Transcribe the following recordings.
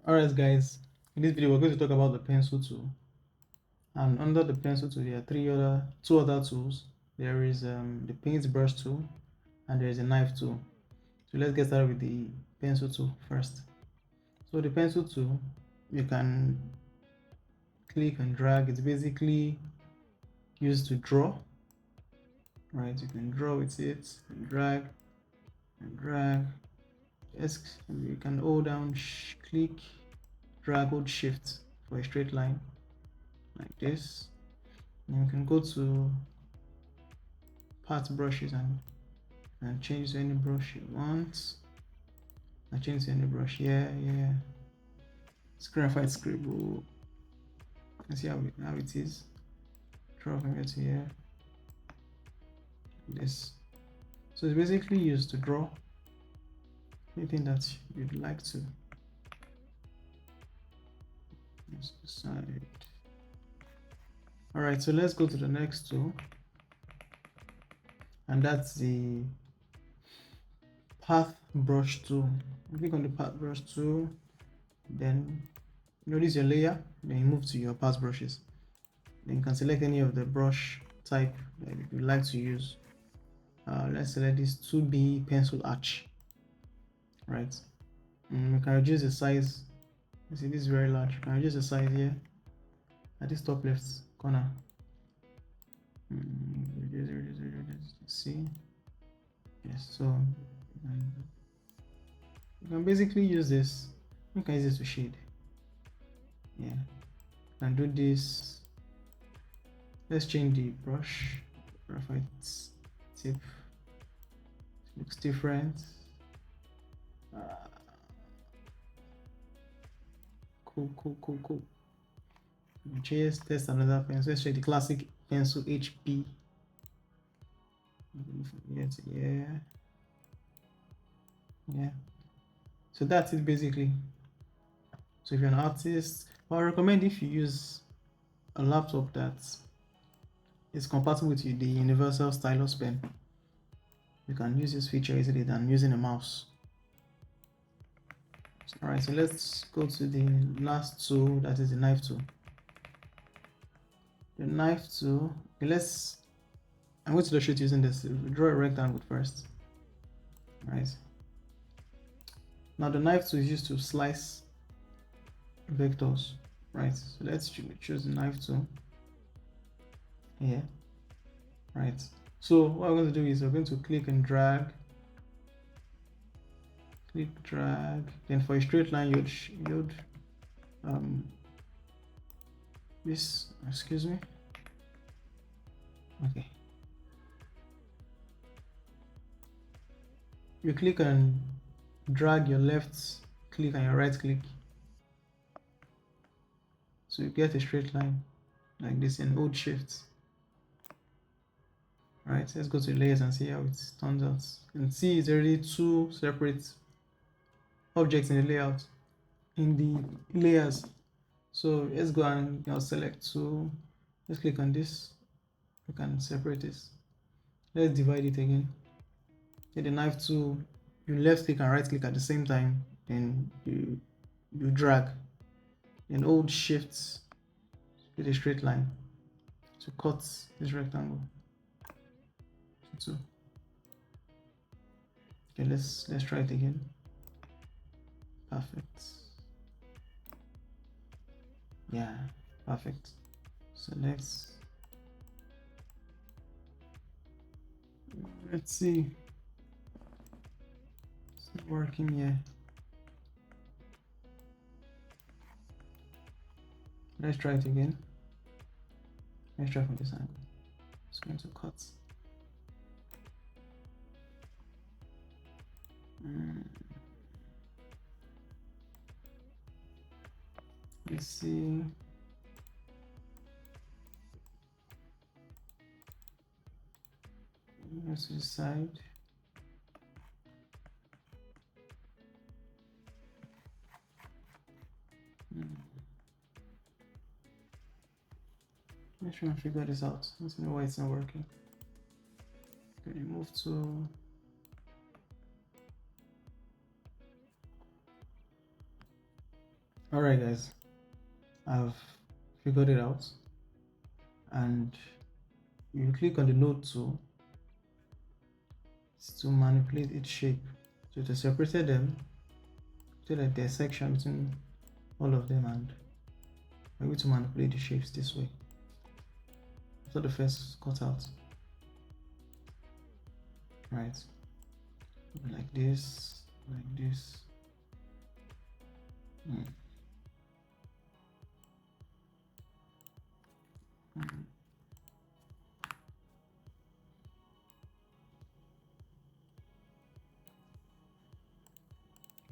Alright guys, in this video we're going to talk about the pencil tool, and under the pencil tool there are two other tools. There is the paintbrush tool and there is a knife tool. So let's get started with the pencil tool first. So the pencil tool, you can click and drag. It's basically used to draw, right? You can draw with it and drag and drag. Yes, you can hold down, click, drag, hold shift for a straight line like this. And you can go to part brushes and change to any brush you want. I change to any brush. Yeah. Graphite scribble. And see how it is. Draw from here to here. This. So it's basically used to draw anything that you'd like to. Let's decide. Alright, so let's go to the next tool. And that's the path brush tool. Click on the path brush tool, then notice your layer, then you move to your path brushes. Then you can select any of the brush type that you'd like to use. Let's select this 2B pencil arch, right? We can reduce the size. You see, this is very large. You can reduce the size here at this top left corner. Reduce. See, yes. So you can basically use this. You can use this to shade. Yeah, you can do this. Let's change the brush. Graphite tip. It looks different. Cool. Just test another pencil. Let's check the classic pencil HB. Yeah. So that's it basically. So if you're an artist, well, I recommend if you use a laptop that is compatible with the universal stylus pen, you can use this feature easily than using a mouse. Alright, so let's go to the last tool, that is the knife tool. The knife tool, okay, I'm going to illustrate using this. Draw a rectangle first. Right. Now the knife tool is used to slice vectors, right? So let's choose the knife tool here, right? So what we're going to do is we're going to click and drag, then for a straight line you'd excuse me, okay, you click and drag your left click and your right click, so you get a straight line like this in hold shift. Right, let's go to layers and see how it turns out. You can see it's already two separate objects in the layout, in the layers. So let's go and select two. Let's click on this. We can separate this. Let's divide it again. Get the knife tool, you left click and right click at the same time, and you drag, and hold shift with a straight line to cut this rectangle. So okay, let's try it again. Perfect. Yeah, perfect. So let's see. It's not working yet. Let's try it again. Let's try from this angle. It's going to cut. Let's see. Let's decide. Let's try and figure this out. Let's know why it's not working. Okay, move to Alright guys, I've figured it out, and you click on the node tool to manipulate its shape. So to separate them so that there's section between all of them, and we're able to manipulate the shapes this way. So the first cutout, right? Like this, like this.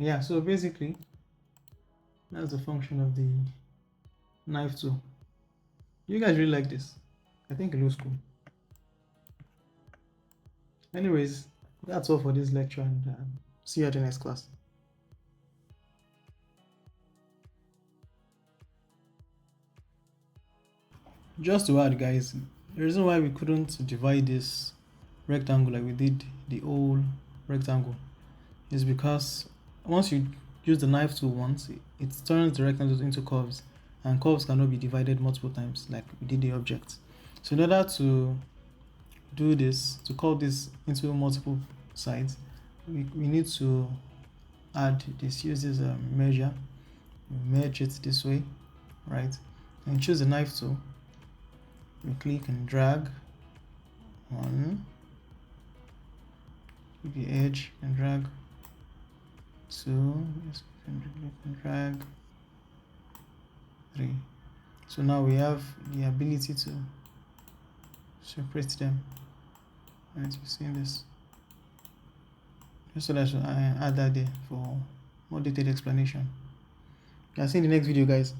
Yeah, so basically that's the function of the knife tool. You guys really like this? I think it looks cool. Anyways, that's all for this lecture, and see you at the next class. Just to add guys, the reason why we couldn't divide this rectangle like we did the whole rectangle is because once you use the knife tool once, it turns the rectangles into curves, and curves cannot be divided multiple times like we did the object. So in order to do this, to cut this into multiple sides, we need to add this, use this measure, merge it this way, right? And choose the knife tool, we click and drag one, the edge and drag two, and drag three. So now we have the ability to separate them. Right, you see this. Just so that I add that there for more detailed explanation. I'll see you in the next video, guys.